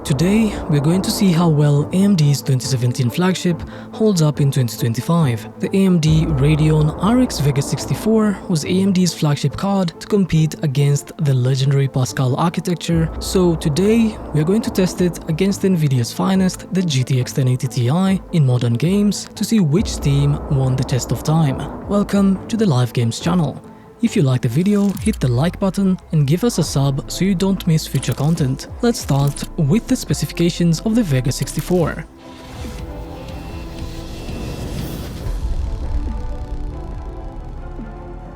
Today, we're going to see how well AMD's 2017 flagship holds up in 2025. The AMD Radeon RX VEGA 64 was AMD's flagship card to compete against the legendary Pascal architecture, so today we're going to test it against NVIDIA's finest, the GTX 1080 Ti, in modern games to see which team won the test of time. Welcome to the Live Games channel. If you like the video, hit the like button and give us a sub so you don't miss future content. Let's start with the specifications of the VEGA 64.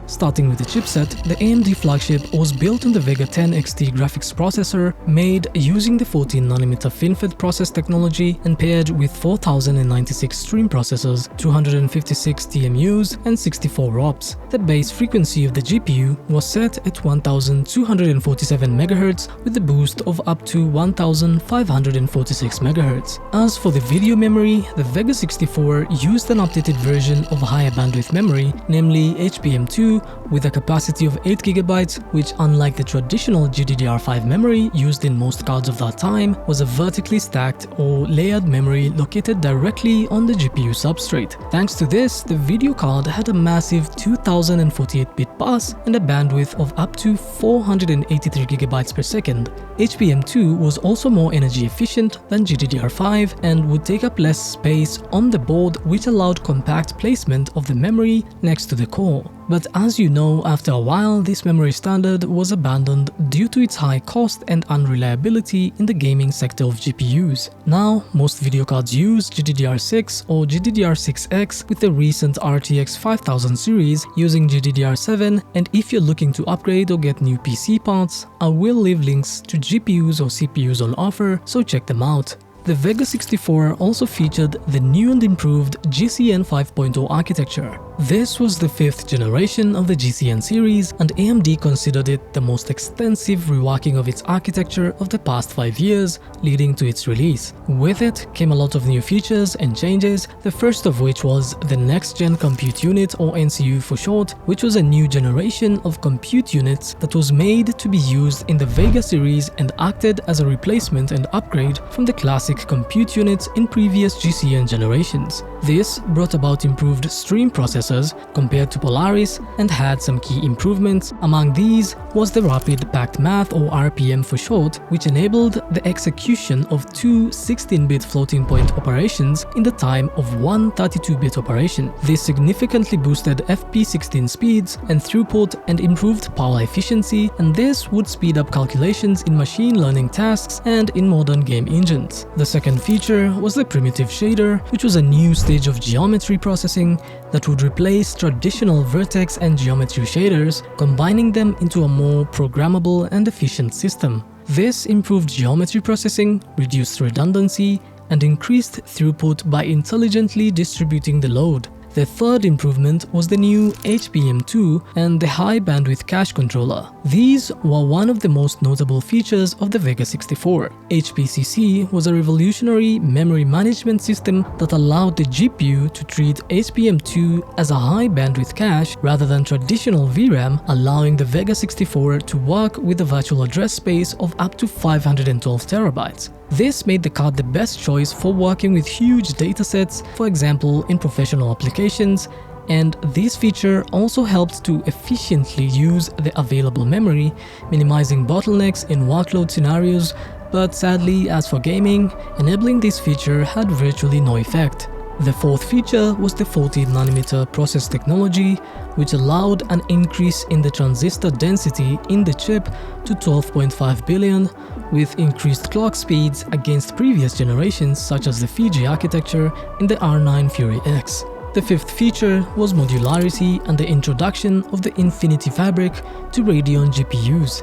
Starting with the chipset, the AMD flagship was built on the VEGA 10 XT graphics processor made using the 14nm FinFET process technology and paired with 4096 stream processors, 256 TMUs and 64 ROPs. The base frequency of the GPU was set at 1247 MHz with a boost of up to 1546 MHz. As for the video memory, the VEGA 64 used an updated version of higher bandwidth memory, namely HBM2, with a capacity of 8GB, which, unlike the traditional GDDR5 memory used in most cards of that time, was a vertically stacked or layered memory located directly on the GPU substrate. Thanks to this, the video card had a massive 2048-bit bus and a bandwidth of up to 483GB per second. HBM2 was also more energy efficient than GDDR5 and would take up less space on the board, which allowed compact placement of the memory next to the core. But as you know, after a while this memory standard was abandoned due to its high cost and unreliability in the gaming sector of GPUs. Now, most video cards use GDDR6 or GDDR6X, with the recent RTX 5000 series using GDDR7, and if you're looking to upgrade or get new PC parts, I will leave links to GPUs or CPUs on offer, so check them out. The VEGA 64 also featured the new and improved GCN 5.0 architecture. This was the 5th generation of the GCN series, and AMD considered it the most extensive reworking of its architecture of the past 5 years, leading to its release. With it came a lot of new features and changes, the first of which was the Next Gen Compute Unit, or NCU for short, which was a new generation of compute units that was made to be used in the VEGA series and acted as a replacement and upgrade from the classic compute units in previous GCN generations. This brought about improved stream processors compared to Polaris and had some key improvements. Among these was the Rapid Packed Math, or RPM for short, which enabled the execution of two 16-bit floating point operations in the time of one 32-bit operation. This significantly boosted FP16 speeds and throughput and improved power efficiency, and this would speed up calculations in machine learning tasks and in modern game engines. The second feature was the Primitive Shader, which was a new stage of geometry processing that would replace traditional vertex and geometry shaders, combining them into a more programmable and efficient system. This improved geometry processing, reduced redundancy, and increased throughput by intelligently distributing the load. The third improvement was the new HBM2 and the high bandwidth cache controller. These were one of the most notable features of the VEGA 64. HBCC was a revolutionary memory management system that allowed the GPU to treat HBM2 as a high bandwidth cache rather than traditional VRAM, allowing the VEGA 64 to work with a virtual address space of up to 512 terabytes. This made the card the best choice for working with huge datasets, for example in professional applications, and this feature also helped to efficiently use the available memory, minimizing bottlenecks in workload scenarios, but sadly, as for gaming, enabling this feature had virtually no effect. The fourth feature was the 14nm process technology, which allowed an increase in the transistor density in the chip to 12.5 billion, with increased clock speeds against previous generations such as the Fiji architecture in the R9 Fury X. The fifth feature was modularity and the introduction of the Infinity Fabric to Radeon GPUs.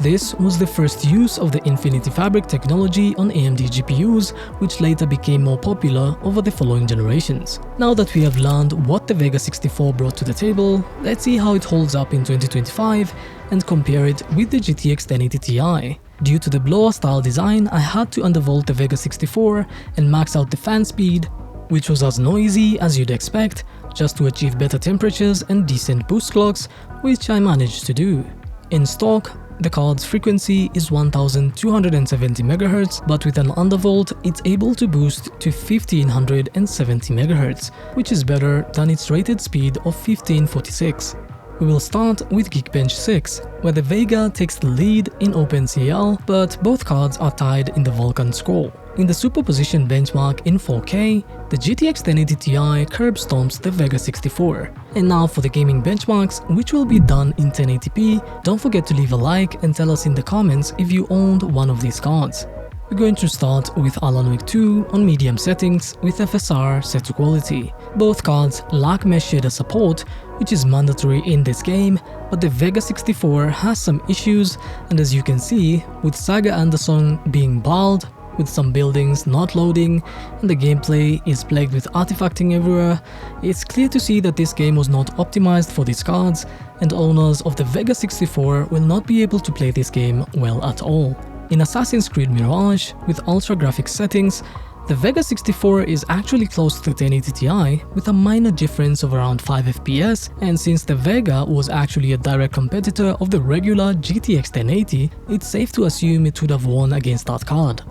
This was the first use of the Infinity Fabric technology on AMD GPUs, which later became more popular over the following generations. Now that we have learned what the VEGA 64 brought to the table, let's see how it holds up in 2025 and compare it with the GTX 1080 Ti. Due to the blower style design, I had to undervolt the VEGA 64 and max out the fan speed, which was as noisy as you'd expect, just to achieve better temperatures and decent boost clocks, which I managed to do. In stock, The card's frequency is 1270 MHz, but with an undervolt, it's able to boost to 1570 MHz, which is better than its rated speed of 1546. We will start with Geekbench 6, where the Vega takes the lead in OpenCL, but both cards are tied in the Vulkan score. In the superposition benchmark in 4K, the GTX 1080 Ti curb stomps the Vega 64. And now for the gaming benchmarks, which will be done in 1080p, don't forget to leave a like and tell us in the comments if you owned one of these cards. We're going to start with NEWEGG 2 on medium settings with FSR set to quality. Both cards lack mesh shader support, which is mandatory in this game, but the Vega 64 has some issues, and as you can see, with Saga Anderson being bald, with some buildings not loading, and the gameplay is plagued with artifacting everywhere, it's clear to see that this game was not optimized for these cards, and owners of the Vega 64 will not be able to play this game well at all. In Assassin's Creed Mirage, with ultra graphics settings, the Vega 64 is actually close to the 1080 Ti with a minor difference of around 5 FPS, and since the Vega was actually a direct competitor of the regular GTX 1080, it's safe to assume it would have won against that card.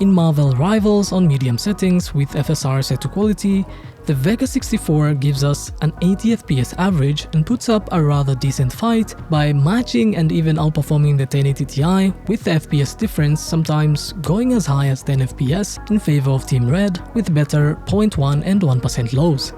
In Marvel Rivals on medium settings with FSR set to quality, the Vega 64 gives us an 80 FPS average and puts up a rather decent fight by matching and even outperforming the 1080 Ti, with the FPS difference sometimes going as high as 10 FPS in favor of Team Red with better 0.1 and 1% lows.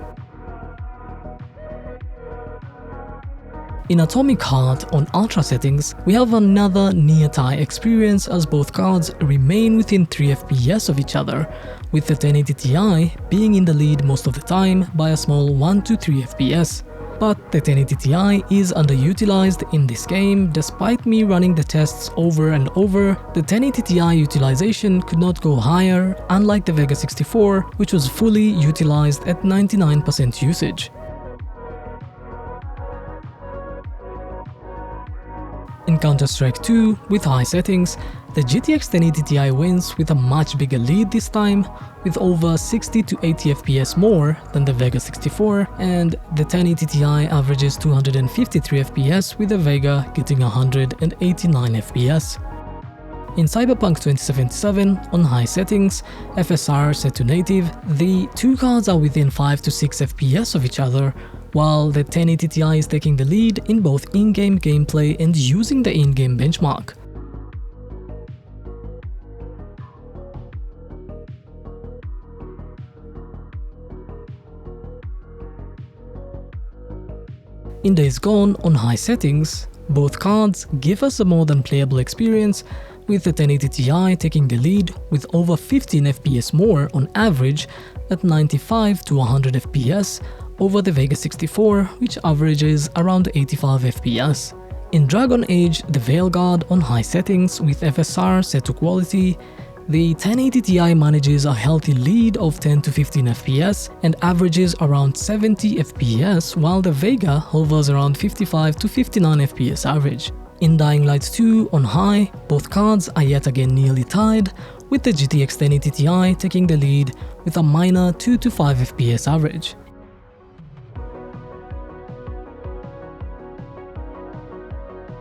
In Atomic Heart on Ultra settings, we have another near-tie experience as both cards remain within 3 FPS of each other, with the 1080 Ti being in the lead most of the time by a small 1 to 3 FPS. But the 1080 Ti is underutilized in this game. Despite me running the tests over and over, the 1080 Ti utilization could not go higher, unlike the Vega 64, which was fully utilized at 99% usage. In Counter-Strike 2, with high settings, the GTX 1080 Ti wins with a much bigger lead this time, with over 60 to 80 FPS more than the Vega 64, and the 1080 Ti averages 253 FPS with the Vega getting 189 FPS. In Cyberpunk 2077, on high settings, FSR set to native, the two cards are within 5 to 6 FPS of each other, while the 1080 Ti is taking the lead in both in-game gameplay and using the in-game benchmark. In Days Gone on high settings, both cards give us a more than playable experience, with the 1080 Ti taking the lead with over 15 FPS more on average at 95 to 100 FPS over the Vega 64, which averages around 85 FPS. In Dragon Age The Veilguard on high settings with FSR set to quality, the 1080 Ti manages a healthy lead of 10 to 15 FPS and averages around 70 FPS, while the Vega hovers around 55 to 59 FPS average. In Dying Light 2 on high, both cards are yet again nearly tied, with the GTX 1080 Ti taking the lead with a minor 2 to 5 FPS average.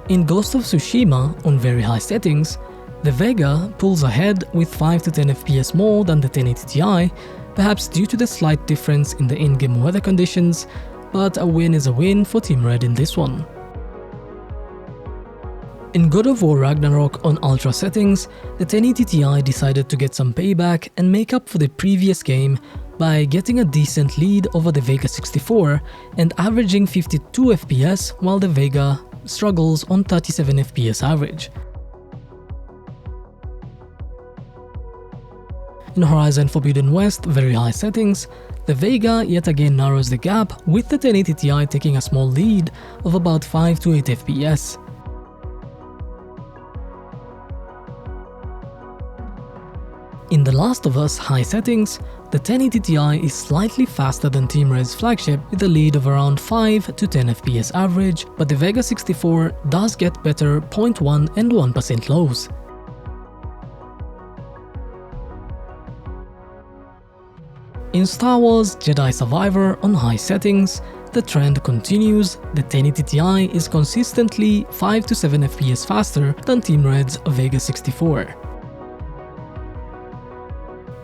In Ghost of Tsushima on very high settings, the Vega pulls ahead with 5 to 10 FPS more than the 1080 Ti, perhaps due to the slight difference in the in-game weather conditions, but a win is a win for Team Red in this one. In God of War Ragnarok on Ultra settings, the 1080 Ti decided to get some payback and make up for the previous game by getting a decent lead over the Vega 64 and averaging 52 FPS, while the Vega struggles on 37 FPS average. In Horizon Forbidden West very high settings, the Vega yet again narrows the gap, with the 1080 Ti taking a small lead of about 5 to 8 FPS. In The Last of Us high settings, the 1080 Ti is slightly faster than Team Red's flagship with a lead of around 5 to 10 FPS average, but the Vega 64 does get better 0.1 and 1% lows. In Star Wars Jedi Survivor on high settings, the trend continues. The 1080 Ti is consistently 5 to 7 FPS faster than Team Red's Vega 64.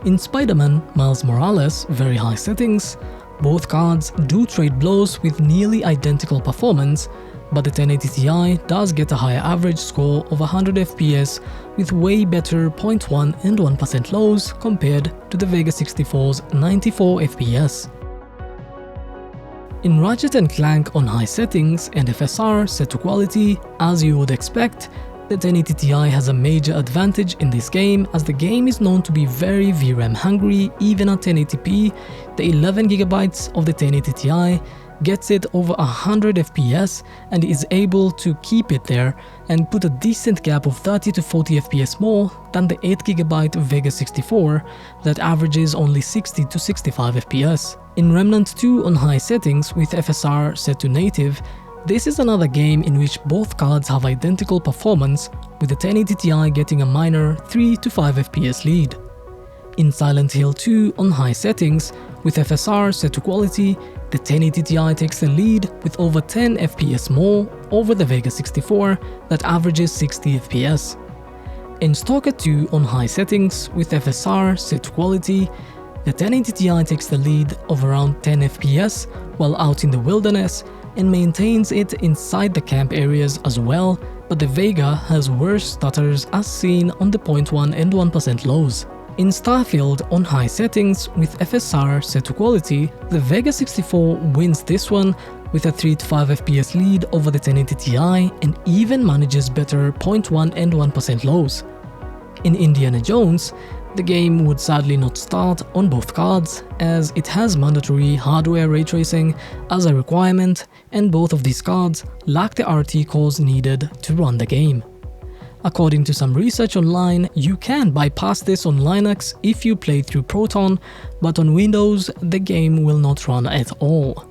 In Spider-Man Miles Morales very high settings, both cards do trade blows with nearly identical performance, but the 1080 Ti does get a higher average score of 100 FPS with way better 0.1 and 1% lows compared to the Vega 64's 94 FPS. In Ratchet & Clank on high settings and FSR set to quality, as you would expect, the 1080 Ti has a major advantage in this game as the game is known to be very VRAM hungry even at 1080p. The 11GB of the 1080 Ti gets it over 100 FPS and is able to keep it there and put a decent gap of 30 to 40 FPS more than the 8GB Vega 64 that averages only 60 to 65 FPS. In Remnant 2 on high settings with FSR set to native, this is another game in which both cards have identical performance, with the 1080 Ti getting a minor 3 to 5 FPS lead. In Silent Hill 2 on high settings with FSR set to quality, the 1080 Ti takes the lead with over 10 FPS more over the Vega 64 that averages 60 FPS. In Stalker 2 on high settings with FSR set to quality, the 1080 Ti takes the lead of around 10 FPS while out in the wilderness and maintains it inside the camp areas as well, but the Vega has worse stutters as seen on the 0.1 and 1% lows. In Starfield on high settings with FSR set to quality, the Vega 64 wins this one with a 3 to 5 FPS lead over the 1080 Ti and even manages better 0.1 and 1% lows. In Indiana Jones, the game would sadly not start on both cards as it has mandatory hardware ray tracing as a requirement, and both of these cards lack the RT cores needed to run the game. According to some research online, you can bypass this on Linux if you play through Proton, but on Windows the game will not run at all.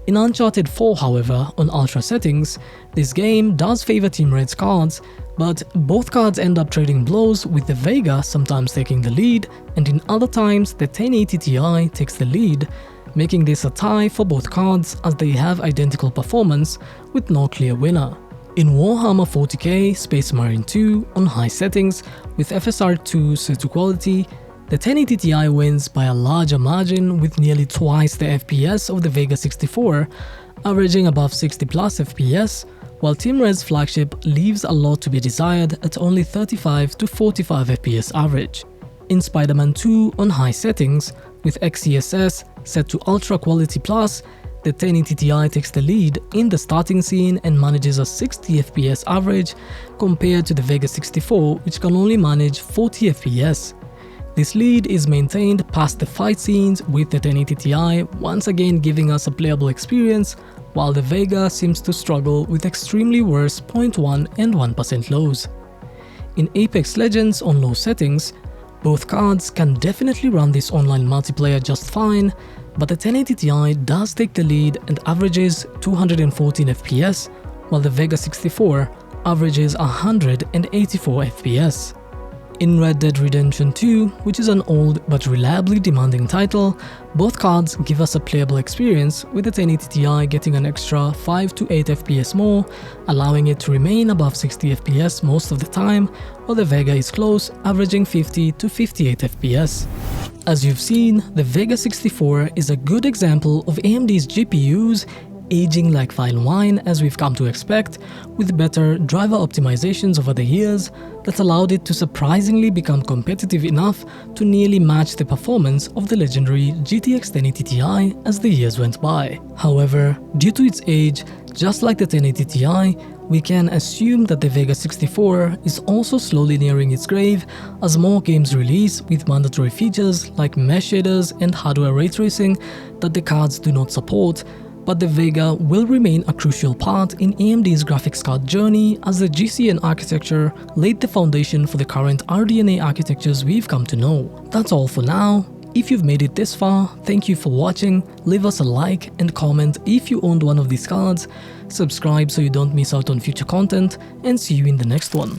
In Uncharted 4 however, on Ultra settings, this game does favor Team Red's cards, but both cards end up trading blows with the Vega sometimes taking the lead, and in other times the 1080 Ti takes the lead, making this a tie for both cards as they have identical performance with no clear winner. In Warhammer 40k Space Marine 2 on high settings with FSR 2 set to quality, the 1080 Ti wins by a larger margin with nearly twice the FPS of the Vega 64, averaging above 60 plus FPS, while Team Red's flagship leaves a lot to be desired at only 35 to 45 FPS average. In Spider-Man 2 on high settings with XeSS set to Ultra Quality Plus, the 1080 Ti takes the lead in the starting scene and manages a 60 FPS average compared to the Vega 64 which can only manage 40 FPS. This lead is maintained past the fight scenes with the 1080 Ti once again giving us a playable experience, while the Vega seems to struggle with extremely worse 0.1 and 1% lows. In Apex Legends on low settings, both cards can definitely run this online multiplayer just fine, but the 1080 Ti does take the lead and averages 214 FPS, while the Vega 64 averages 184 FPS. In Red Dead Redemption 2, which is an old but reliably demanding title, both cards give us a playable experience with the 1080 Ti getting an extra 5 to 8 FPS more, allowing it to remain above 60 FPS most of the time, while the Vega is close, averaging 50 to 58 FPS. As you've seen, the Vega 64 is a good example of AMD's GPUs aging like fine wine as we've come to expect, with better driver optimizations over the years that allowed it to surprisingly become competitive enough to nearly match the performance of the legendary GTX 1080 Ti as the years went by. However, due to its age, just like the 1080 Ti, we can assume that the Vega 64 is also slowly nearing its grave as more games release with mandatory features like mesh shaders and hardware ray tracing that the cards do not support, but the Vega will remain a crucial part in AMD's graphics card journey as the GCN architecture laid the foundation for the current RDNA architectures we've come to know. That's all for now. If you've made it this far, thank you for watching, leave us a like and comment if you owned one of these cards, subscribe so you don't miss out on future content, and see you in the next one.